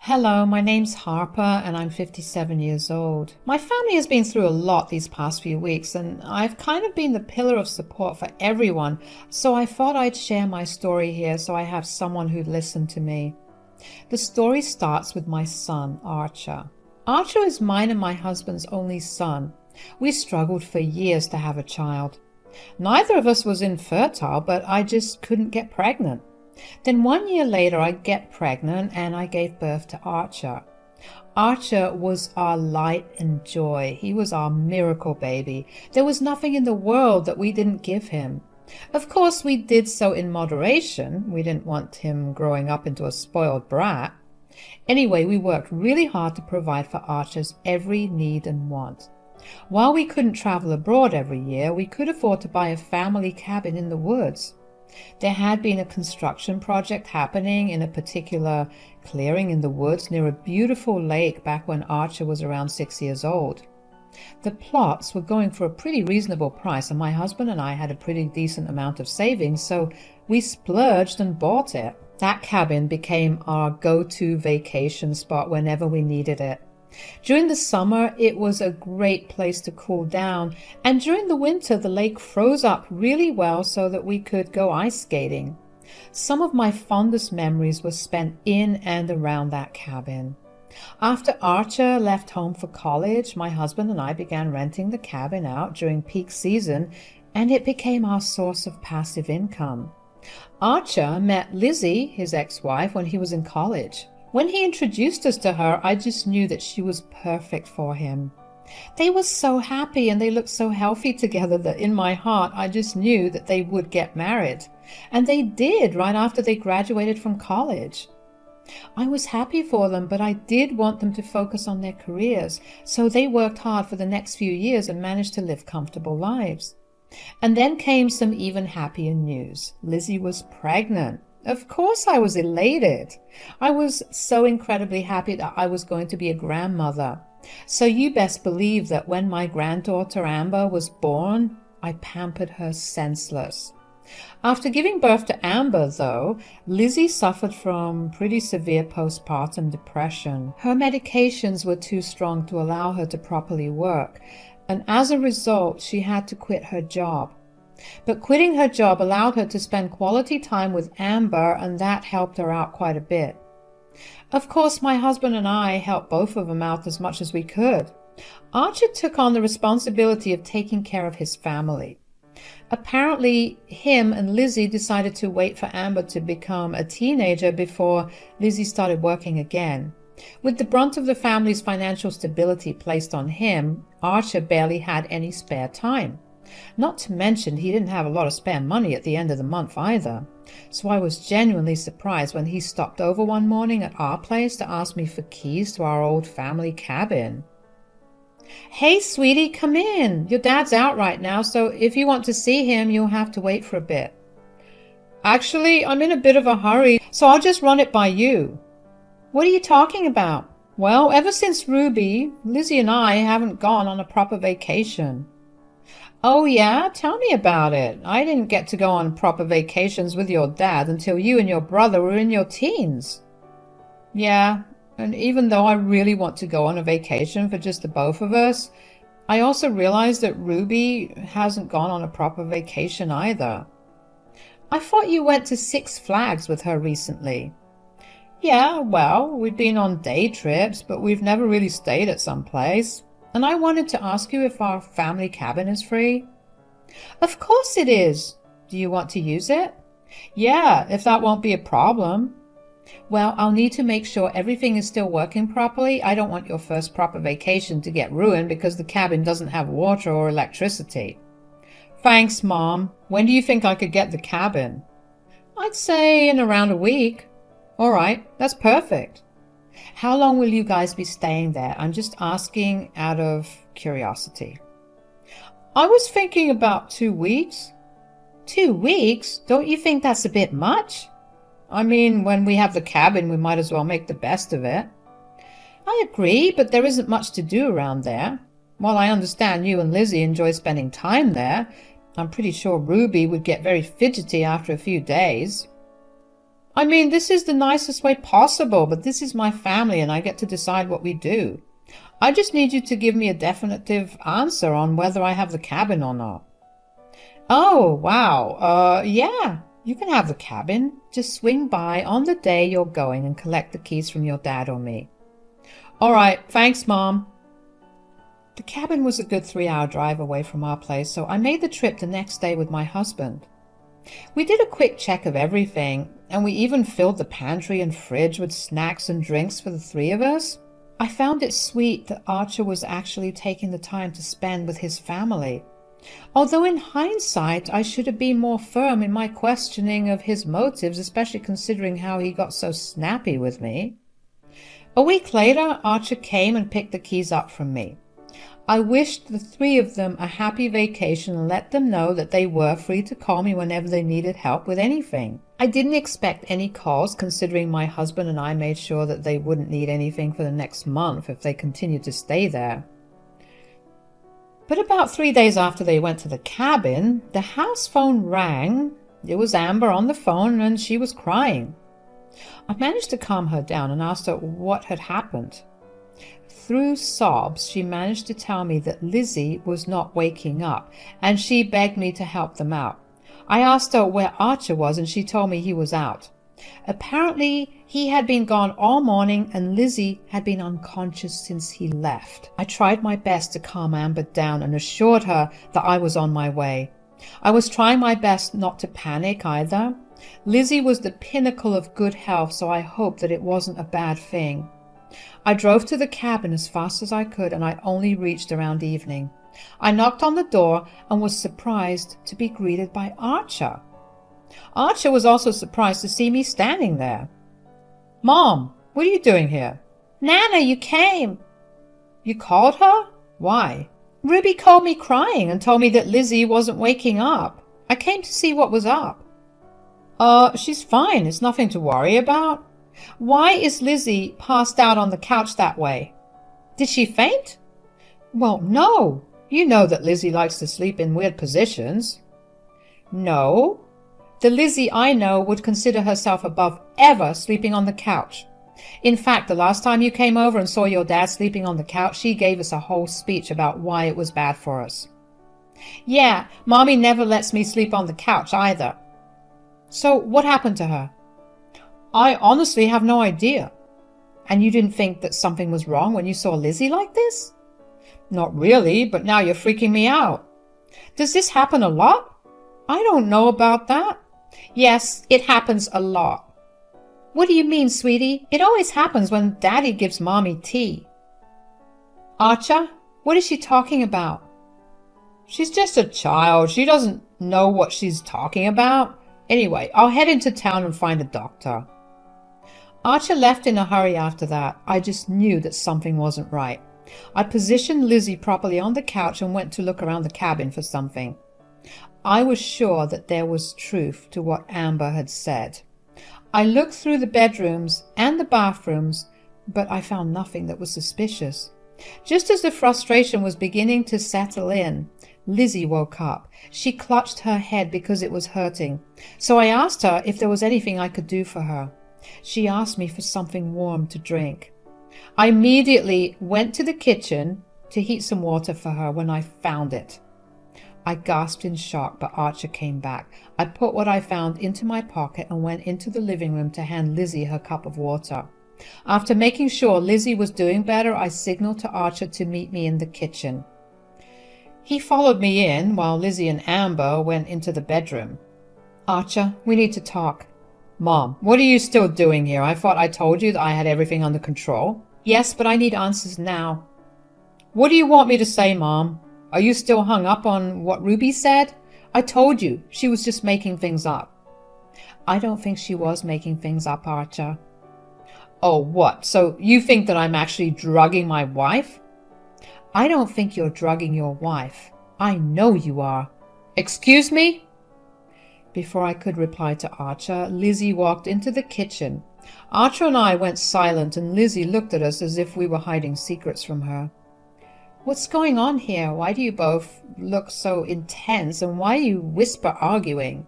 Hello, my name's Harper and I'm 57 years old. My family has been through a lot these past few weeks and I've kind of been the pillar of support for everyone, so I thought I'd share my story here so I have someone who'd listen to me. The story starts with my son, Archer. Archer is mine and my husband's only son. We struggled for years to have a child. Neither of us was infertile, but I just couldn't get pregnant. Then 1 year later, I get pregnant and I gave birth to Archer. Archer was our light and joy. He was our miracle baby. There was nothing in the world that we didn't give him. Of course, we did so in moderation. We didn't want him growing up into a spoiled brat. Anyway, we worked really hard to provide for Archer's every need and want. While we couldn't travel abroad every year, we could afford to buy a family cabin in the woods. There had been a construction project happening in a particular clearing in the woods near a beautiful lake back when Archer was around 6 years old. The plots were going for a pretty reasonable price, and my husband and I had a pretty decent amount of savings, so we splurged and bought it. That cabin became our go-to vacation spot whenever we needed it. During the summer, it was a great place to cool down, and during the winter, the lake froze up really well so that we could go ice skating. Some of my fondest memories were spent in and around that cabin. After Archer left home for college, my husband and I began renting the cabin out during peak season, and it became our source of passive income. Archer met Lizzie, his ex-wife, when he was in college. When he introduced us to her, I just knew that she was perfect for him. They were so happy and they looked so healthy together that in my heart I just knew that they would get married. And they did right after they graduated from college. I was happy for them, but I did want them to focus on their careers, so they worked hard for the next few years and managed to live comfortable lives. And then came some even happier news. Lizzie was pregnant. Of course I was elated. I was so incredibly happy that I was going to be a grandmother. So you best believe that when my granddaughter Amber was born, I pampered her senseless. After giving birth to Amber, though, Lizzie suffered from pretty severe postpartum depression. Her medications were too strong to allow her to properly work, and as a result, she had to quit her job. But quitting her job allowed her to spend quality time with Amber, and that helped her out quite a bit. Of course, my husband and I helped both of them out as much as we could. Archer took on the responsibility of taking care of his family. Apparently, him and Lizzie decided to wait for Amber to become a teenager before Lizzie started working again. With the brunt of the family's financial stability placed on him, Archer barely had any spare time. Not to mention, he didn't have a lot of spare money at the end of the month either. So I was genuinely surprised when he stopped over one morning at our place to ask me for keys to our old family cabin. "Hey, sweetie, come in. Your dad's out right now, so if you want to see him, you'll have to wait for a bit." "Actually, I'm in a bit of a hurry, so I'll just run it by you." "What are you talking about?" "Well, ever since Ruby, Lizzie and I haven't gone on a proper vacation." "Oh yeah? Tell me about it. I didn't get to go on proper vacations with your dad until you and your brother were in your teens." "Yeah, and even though I really want to go on a vacation for just the both of us, I also realized that Ruby hasn't gone on a proper vacation either." "I thought you went to Six Flags with her recently." "Yeah, well, we've been on day trips, but we've never really stayed at some place. And I wanted to ask you if our family cabin is free." "Of course it is. Do you want to use it?" "Yeah, if that won't be a problem." "Well, I'll need to make sure everything is still working properly. I don't want your first proper vacation to get ruined because the cabin doesn't have water or electricity." "Thanks, Mom. When do you think I could get the cabin?" "I'd say in around a week." "All right, that's perfect." "How long will you guys be staying there? I'm just asking out of curiosity." "I was thinking about 2 weeks." 2 weeks? Don't you think that's a bit much?" "I mean, when we have the cabin, we might as well make the best of it." "I agree, but there isn't much to do around there. While I understand you and Lizzie enjoy spending time there, I'm pretty sure Ruby would get very fidgety after a few days." I mean, this is the nicest way possible, but this is my family and I get to decide what we do. I just need you to give me a definitive answer on whether I have the cabin or not. Oh, wow. Yeah, you can have the cabin. Just swing by on the day you're going and collect the keys from your dad or me. All right, thanks, Mom. The cabin was a good 3-hour drive away from our place, so I made the trip the next day with my husband. We did a quick check of everything, and we even filled the pantry and fridge with snacks and drinks for the 3 of us. I found it sweet that Archer was actually taking the time to spend with his family. Although in hindsight, I should have been more firm in my questioning of his motives, especially considering how he got so snappy with me. A week later, Archer came and picked the keys up from me. I wished the 3 of them a happy vacation and let them know that they were free to call me whenever they needed help with anything. I didn't expect any calls, considering my husband and I made sure that they wouldn't need anything for the next month if they continued to stay there. But about 3 days after they went to the cabin, the house phone rang. It was Amber on the phone and she was crying. I managed to calm her down and asked her what had happened. Through sobs, she managed to tell me that Lizzie was not waking up, and she begged me to help them out. I asked her where Archer was, and she told me he was out. Apparently, he had been gone all morning, and Lizzie had been unconscious since he left. I tried my best to calm Amber down and assured her that I was on my way. I was trying my best not to panic either. Lizzie was the pinnacle of good health, so I hoped that it wasn't a bad thing. I drove to the cabin as fast as I could, and I only reached around evening. I knocked on the door and was surprised to be greeted by Archer. Archer was also surprised to see me standing there. "Mom, what are you doing here?" "Nana, you came." "You called her? Why?" "Ruby called me crying and told me that Lizzie wasn't waking up. I came to see what was up." She's fine. It's nothing to worry about." "Why is Lizzie passed out on the couch that way?" "Did she faint?" "Well, no. You know that Lizzie likes to sleep in weird positions." "No. The Lizzie I know would consider herself above ever sleeping on the couch. In fact, the last time you came over and saw your dad sleeping on the couch, she gave us a whole speech about why it was bad for us." "Yeah, Mommy never lets me sleep on the couch either." "So what happened to her?" "I honestly have no idea." "And you didn't think that something was wrong when you saw Lizzie like this?" "Not really, but now you're freaking me out." "Does this happen a lot?" "I don't know about that." "Yes, it happens a lot." "What do you mean, sweetie? It always happens when Daddy gives Mommy tea." "Archer, what is she talking about?" "She's just a child. She doesn't know what she's talking about. Anyway, I'll head into town and find a doctor." Archer left in a hurry after that. I just knew that something wasn't right. I positioned Lizzie properly on the couch and went to look around the cabin for something. I was sure that there was truth to what Amber had said. I looked through the bedrooms and the bathrooms, but I found nothing that was suspicious. Just as the frustration was beginning to settle in, Lizzie woke up. She clutched her head because it was hurting. So I asked her if there was anything I could do for her. She asked me for something warm to drink. I immediately went to the kitchen to heat some water for her when I found it. I gasped in shock, but Archer came back. I put what I found into my pocket and went into the living room to hand Lizzie her cup of water. After making sure Lizzie was doing better, I signaled to Archer to meet me in the kitchen. He followed me in while Lizzie and Amber went into the bedroom. "Archer, we need to talk." "Mom, what are you still doing here? I thought I told you that I had everything under control." "Yes, but I need answers now." "What do you want me to say, Mom? Are you still hung up on what Ruby said? I told you, she was just making things up." "I don't think she was making things up, Archer." "Oh, what? So you think that I'm actually drugging my wife?" "I don't think you're drugging your wife. I know you are." "Excuse me?" Before I could reply to Archer, Lizzie walked into the kitchen. Archer and I went silent, and Lizzie looked at us as if we were hiding secrets from her. "What's going on here? Why do you both look so intense, and why are you whisper arguing?"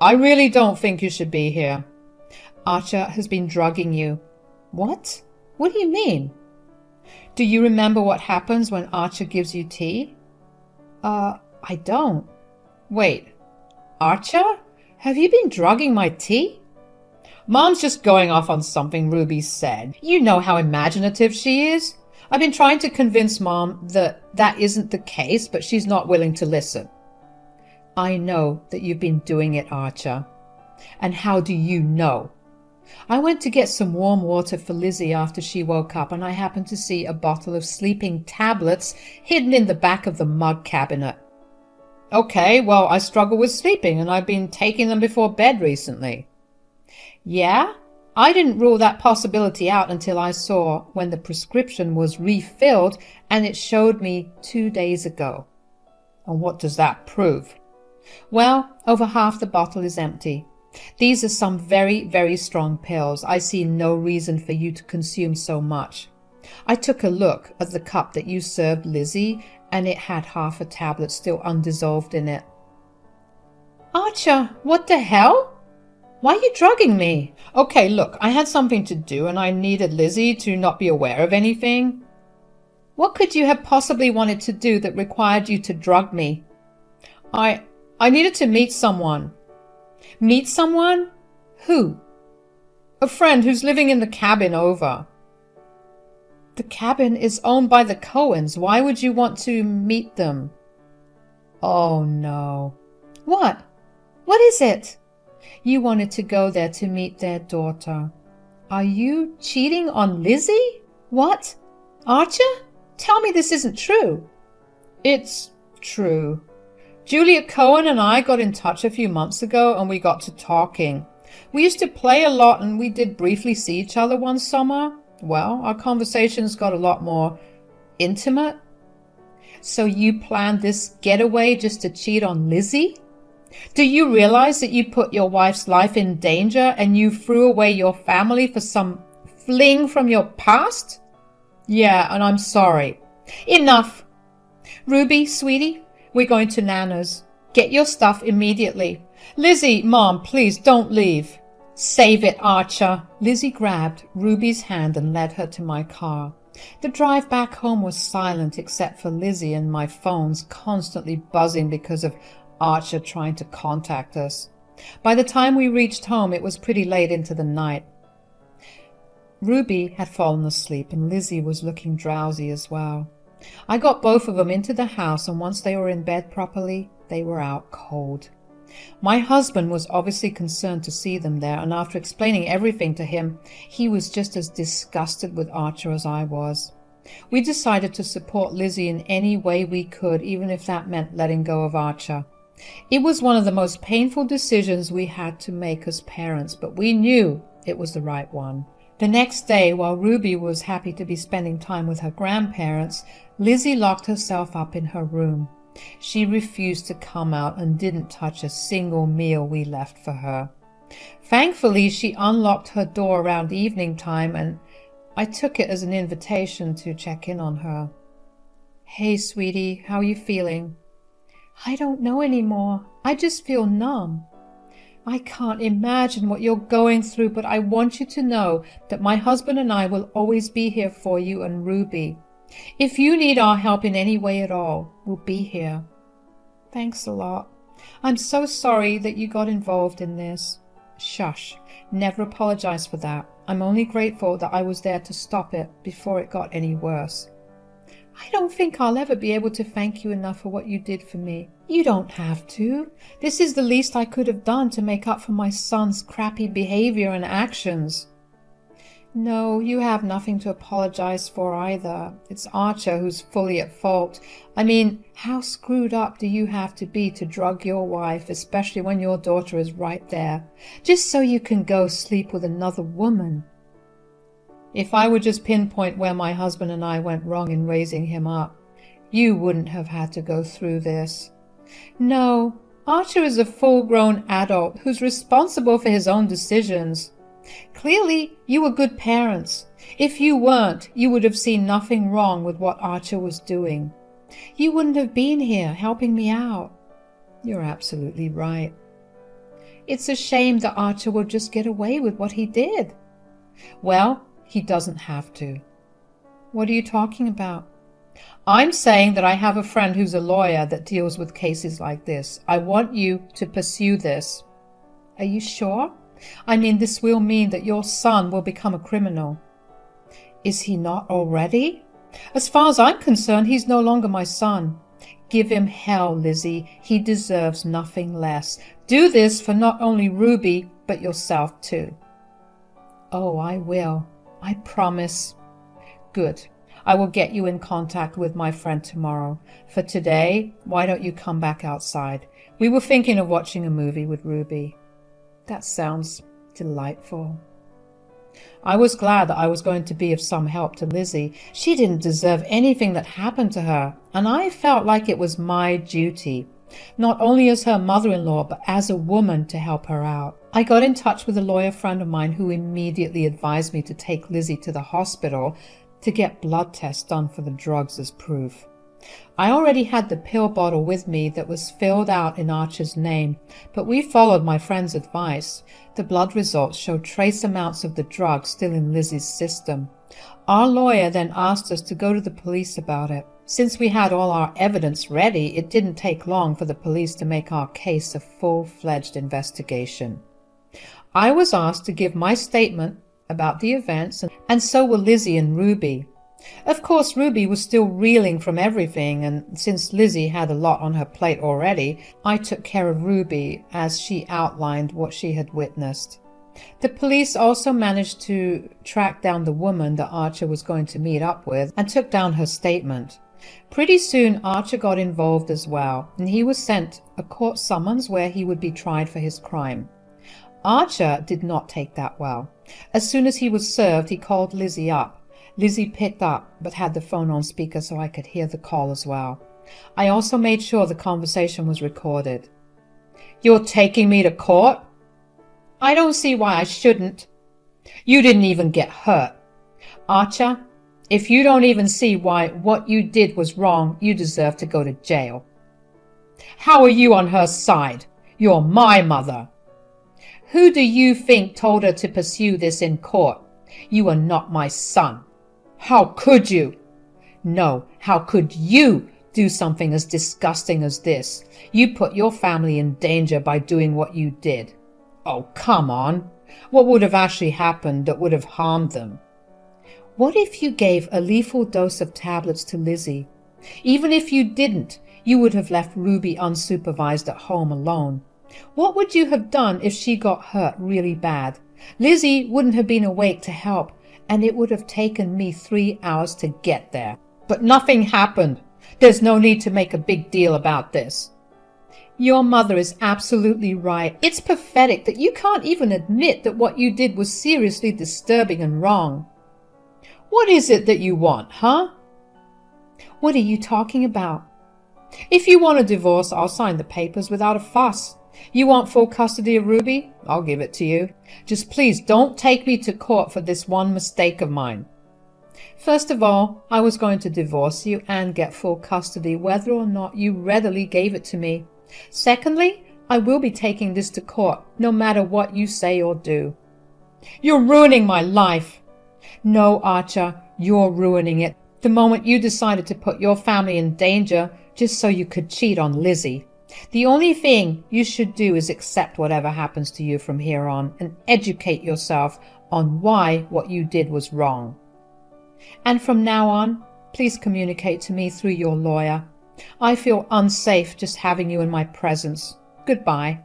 "I really don't think you should be here. Archer has been drugging you. What? What do you mean? Do you remember what happens when Archer gives you tea? I don't. Wait, Archer? Have you been drugging my tea? Mom's just going off on something Ruby said. You know how imaginative she is. I've been trying to convince Mom that isn't the case, but she's not willing to listen. I know that you've been doing it, Archer. And how do you know? I went to get some warm water for Lizzie after she woke up, and I happened to see a bottle of sleeping tablets hidden in the back of the mug cabinet. Okay, well, I struggle with sleeping, and I've been taking them before bed recently. Yeah? I didn't rule that possibility out until I saw when the prescription was refilled, and it showed me 2 days ago. And what does that prove? Well, over half the bottle is empty. These are some very, very strong pills. I see no reason for you to consume so much. I took a look at the cup that you served Lizzie, and it had half a tablet still undissolved in it. Archer, what the hell? Why are you drugging me? Okay, look, I had something to do, and I needed Lizzie to not be aware of anything. What could you have possibly wanted to do that required you to drug me? I needed to meet someone. Meet someone? Who? A friend who's living in the cabin over. The cabin is owned by the Cohens. Why would you want to meet them? Oh, no. What? What is it? You wanted to go there to meet their daughter. Are you cheating on Lizzie? What? Archer? Tell me this isn't true. It's true. Julia Cohen and I got in touch a few months ago, and we got to talking. We used to play a lot, and we did briefly see each other one summer. Well, our conversations got a lot more intimate. So you planned this getaway just to cheat on Lizzie? Do you realize that you put your wife's life in danger, and you threw away your family for some fling from your past? Yeah, and I'm sorry. Enough. Ruby, sweetie, we're going to Nana's. Get your stuff immediately. Lizzie, Mom, please don't leave. Save it, Archer. Lizzie grabbed Ruby's hand and led her to my car. The drive back home was silent except for Lizzie and my phones constantly buzzing because of Archer trying to contact us. By the time we reached home, it was pretty late into the night. Ruby had fallen asleep, and Lizzie was looking drowsy as well. I got both of them into the house, and once they were in bed properly, they were out cold. My husband was obviously concerned to see them there, and after explaining everything to him, he was just as disgusted with Archer as I was. We decided to support Lizzie in any way we could, even if that meant letting go of Archer. It was one of the most painful decisions we had to make as parents, but we knew it was the right one. The next day, while Ruby was happy to be spending time with her grandparents, Lizzie locked herself up in her room. She refused to come out and didn't touch a single meal we left for her. Thankfully, she unlocked her door around evening time, and I took it as an invitation to check in on her. Hey, sweetie, how are you feeling? I don't know anymore. I just feel numb. I can't imagine what you're going through, but I want you to know that my husband and I will always be here for you and Ruby. If you need our help in any way at all, we'll be here. Thanks a lot. I'm so sorry that you got involved in this. Shush. Never apologize for that. I'm only grateful that I was there to stop it before it got any worse. I don't think I'll ever be able to thank you enough for what you did for me. You don't have to. This is the least I could have done to make up for my son's crappy behavior and actions. No, you have nothing to apologize for either. It's Archer who's fully at fault. I mean, how screwed up do you have to be to drug your wife, especially when your daughter is right there, just so you can go sleep with another woman? If I would just pinpoint where my husband and I went wrong in raising him up, you wouldn't have had to go through this. No, Archer is a full-grown adult who's responsible for his own decisions. Clearly, you were good parents. If you weren't, you would have seen nothing wrong with what Archer was doing. You wouldn't have been here helping me out. You're absolutely right. It's a shame that Archer will just get away with what he did. Well, he doesn't have to. What are you talking about? I'm saying that I have a friend who's a lawyer that deals with cases like this. I want you to pursue this. Are you sure? I mean, this will mean that your son will become a criminal. Is he not already? As far as I'm concerned, he's no longer my son. Give him hell, Lizzie. He deserves nothing less. Do this for not only Ruby, but yourself too. Oh, I will. I promise. Good. I will get you in contact with my friend tomorrow. For today, why don't you come back outside? We were thinking of watching a movie with Ruby. That sounds delightful. I was glad that I was going to be of some help to Lizzie. She didn't deserve anything that happened to her, and I felt like it was my duty, not only as her mother-in-law, but as a woman, to help her out. I got in touch with a lawyer friend of mine who immediately advised me to take Lizzie to the hospital to get blood tests done for the drugs as proof. I already had the pill bottle with me that was filled out in Archer's name, but we followed my friend's advice. The blood results showed trace amounts of the drug still in Lizzie's system. Our lawyer then asked us to go to the police about it. Since we had all our evidence ready, it didn't take long for the police to make our case a full-fledged investigation. I was asked to give my statement about the events, and so were Lizzie and Ruby. Of course, Ruby was still reeling from everything, and since Lizzie had a lot on her plate already, I took care of Ruby as she outlined what she had witnessed. The police also managed to track down the woman that Archer was going to meet up with and took down her statement. Pretty soon Archer got involved as well, and he was sent a court summons where he would be tried for his crime. Archer did not take that well. As soon as he was served, he called Lizzie up. Lizzie picked up, but had the phone on speaker so I could hear the call as well. I also made sure the conversation was recorded. "You're taking me to court? I don't see why I shouldn't. You didn't even get hurt. Archer, if you don't even see why what you did was wrong, you deserve to go to jail. How are you on her side? You're my mother. Who do you think told her to pursue this in court? You are not my son. How could you? No, how could you do something as disgusting as this? You put your family in danger by doing what you did. Oh, come on. What would have actually happened that would have harmed them? What if you gave a lethal dose of tablets to Lizzie? Even if you didn't, you would have left Ruby unsupervised at home alone. What would you have done if she got hurt really bad? Lizzie wouldn't have been awake to help, and it would have taken me 3 hours to get there. But nothing happened. There's no need to make a big deal about this. Your mother is absolutely right. It's pathetic that you can't even admit that what you did was seriously disturbing and wrong. What is it that you want, huh? What are you talking about? If you want a divorce, I'll sign the papers without a fuss. You want full custody of Ruby? I'll give it to you. Just please don't take me to court for this one mistake of mine. First of all, I was going to divorce you and get full custody whether or not you readily gave it to me. Secondly, I will be taking this to court no matter what you say or do. You're ruining my life. No, Archer, you're ruining it. The moment you decided to put your family in danger just so you could cheat on Lizzie. The only thing you should do is accept whatever happens to you from here on and educate yourself on why what you did was wrong. And from now on, please communicate to me through your lawyer. I feel unsafe just having you in my presence. Goodbye.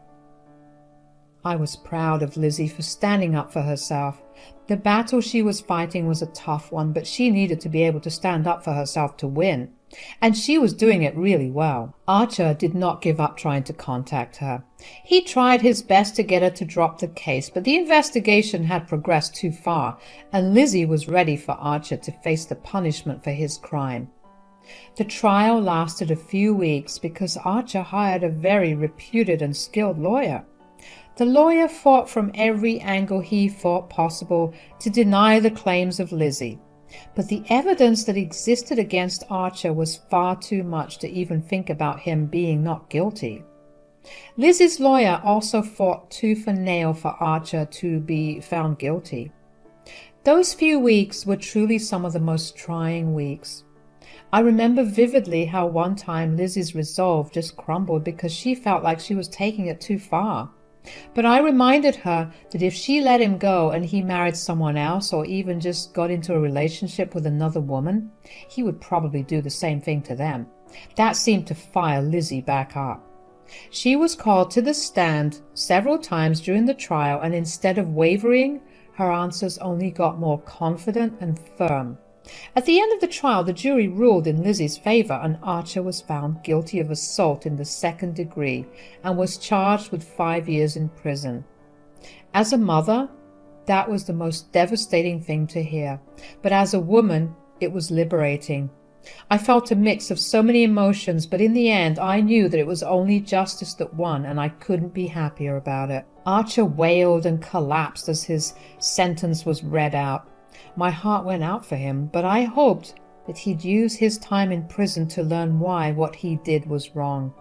I was proud of Lizzie for standing up for herself. The battle she was fighting was a tough one, but she needed to be able to stand up for herself to win. And she was doing it really well. Archer did not give up trying to contact her. He tried his best to get her to drop the case, but the investigation had progressed too far, and Lizzie was ready for Archer to face the punishment for his crime. The trial lasted a few weeks because Archer hired a very reputed and skilled lawyer. The lawyer fought from every angle he thought possible to deny the claims of Lizzie. But the evidence that existed against Archer was far too much to even think about him being not guilty. Lizzie's lawyer also fought tooth and nail for Archer to be found guilty. Those few weeks were truly some of the most trying weeks. I remember vividly how one time Lizzie's resolve just crumbled because she felt like she was taking it too far. But I reminded her that if she let him go and he married someone else or even just got into a relationship with another woman, he would probably do the same thing to them. That seemed to fire Lizzie back up. She was called to the stand several times during the trial, and instead of wavering, her answers only got more confident and firm. At the end of the trial, the jury ruled in Lizzie's favor, and Archer was found guilty of assault in the 2nd degree and was charged with 5 years in prison. As a mother, that was the most devastating thing to hear, but as a woman, it was liberating. I felt a mix of so many emotions, but in the end, I knew that it was only justice that won, and I couldn't be happier about it. Archer wailed and collapsed as his sentence was read out. My heart went out for him, but I hoped that he'd use his time in prison to learn why what he did was wrong.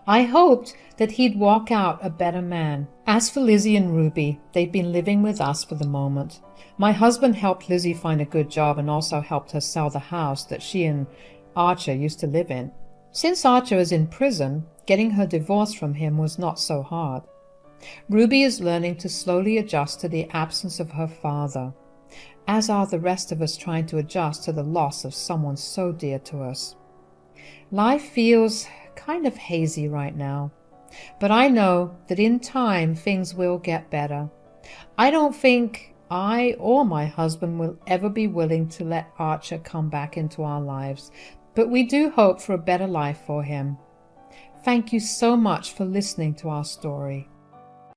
I hoped that he'd walk out a better man. As for Lizzie and Ruby, they've been living with us for the moment. My husband helped Lizzie find a good job and also helped her sell the house that she and Archer used to live in. Since Archer is in prison, getting her divorce from him was not so hard. Ruby is learning to slowly adjust to the absence of her father, as are the rest of us trying to adjust to the loss of someone so dear to us. Life feels kind of hazy right now, but I know that in time things will get better. I don't think I or my husband will ever be willing to let Archer come back into our lives, but we do hope for a better life for him. Thank you so much for listening to our story.